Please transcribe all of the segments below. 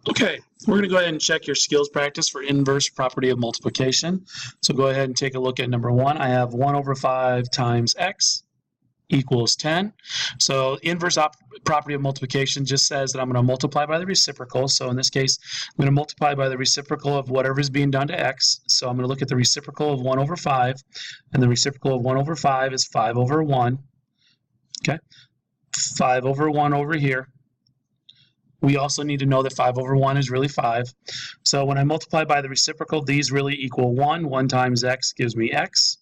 Okay, we're going to go ahead and check your skills practice for inverse property of multiplication. So go ahead and take a look at number 1. I have 1 over 5 times x equals 10. So inverse property of multiplication just says that I'm going to multiply by the reciprocal. So in this case, I'm going to multiply by the reciprocal of whatever is being done to x. So I'm going to look at the reciprocal of 1 over 5, and the reciprocal of 1 over 5 is 5 over 1. Okay, 5 over 1 over here. We also need to know that 5 over 1 is really 5. So when I multiply by the reciprocal, these really equal 1. 1 times x gives me x.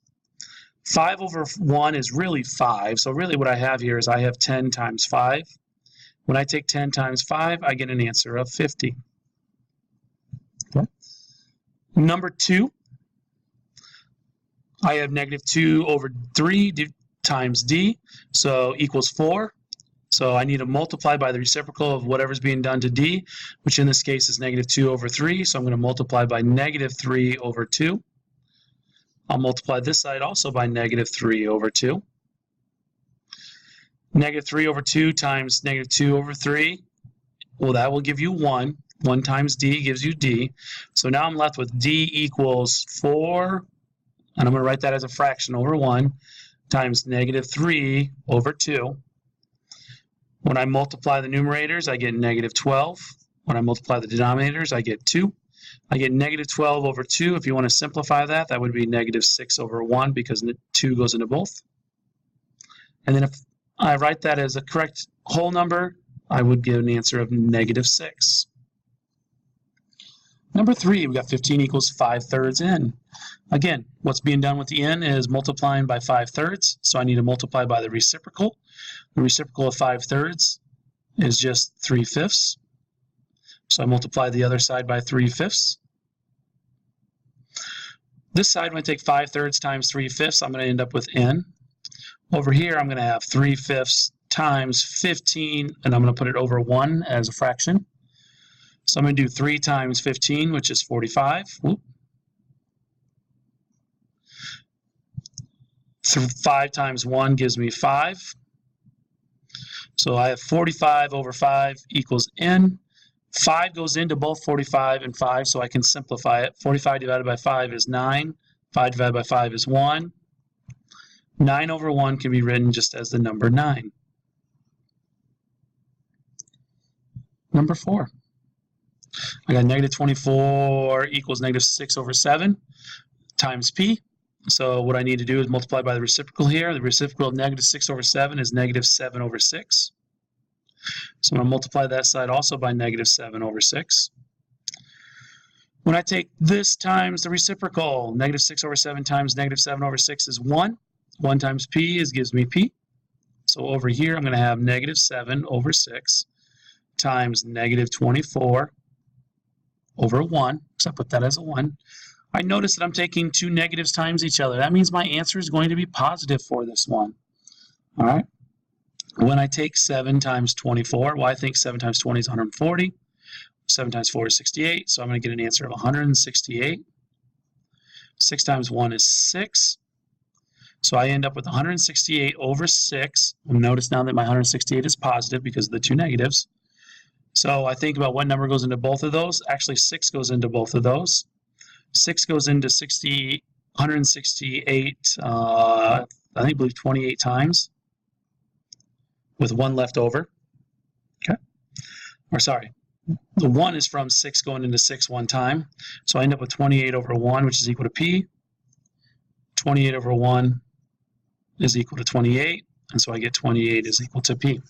5 over 1 is really 5. So really what I have here is I have 10 times 5. When I take 10 times 5, I get an answer of 50. Okay. Number 2, I have negative 2 over 3 times d, so equals 4. So I need to multiply by the reciprocal of whatever's being done to d, which in this case is negative 2 over 3. So I'm going to multiply by negative 3 over 2. I'll multiply this side also by negative 3 over 2. Negative 3 over 2 times negative 2 over 3, well, that will give you 1. 1 times d gives you d. So now I'm left with d equals 4, and I'm going to write that as a fraction over 1, times negative 3 over 2. When I multiply the numerators, I get negative 12. When I multiply the denominators, I get 2. I get negative 12 over 2. If you want to simplify that, that would be negative 6 over 1 because 2 goes into both. And then if I write that as a correct whole number, I would get an answer of negative 6. Number 3, we got 15 equals 5/3 n. Again, what's being done with the n is multiplying by 5/3, so I need to multiply by the reciprocal. The reciprocal of 5/3 is just 3/5. So I multiply the other side by 3/5. This side, when I take 5/3 times 3/5, I'm going to end up with n. Over here, I'm going to have 3/5 times 15, and I'm going to put it over 1 as a fraction. So I'm going to do 3 times 15, which is 45. Whoop. 5 times 1 gives me 5. So I have 45 over 5 equals n. 5 goes into both 45 and 5, so I can simplify it. 45 divided by 5 is 9. 5 divided by 5 is 1. 9 over 1 can be written just as the number 9. Number 4. I got negative 24 equals negative 6 over 7 times p. So what I need to do is multiply by the reciprocal here. The reciprocal of negative 6 over 7 is negative 7 over 6. So I'm going to multiply that side also by negative 7 over 6. When I take this times the reciprocal, negative 6 over 7 times negative 7 over 6 is 1. 1 times p gives me p. So over here I'm going to have negative 7 over 6 times negative 24 over 1. So I put that as a 1. I notice that I'm taking two negatives times each other. That means my answer is going to be positive for this one. All right. When I take 7 times 24, well, I think 7 times 20 is 140. 7 times 4 is 68, so I'm going to get an answer of 168. 6 times 1 is 6. So I end up with 168 over 6. And notice now that my 168 is positive because of the two negatives. So I think about what number goes into both of those. Actually, 6 goes into both of those. 6 goes into 168, I believe 28 times, with 1 left over. Okay. Or sorry, the 1 is from 6 going into 6 one time. So I end up with 28 over 1, which is equal to p. 28 over 1 is equal to 28, and so I get 28 is equal to p.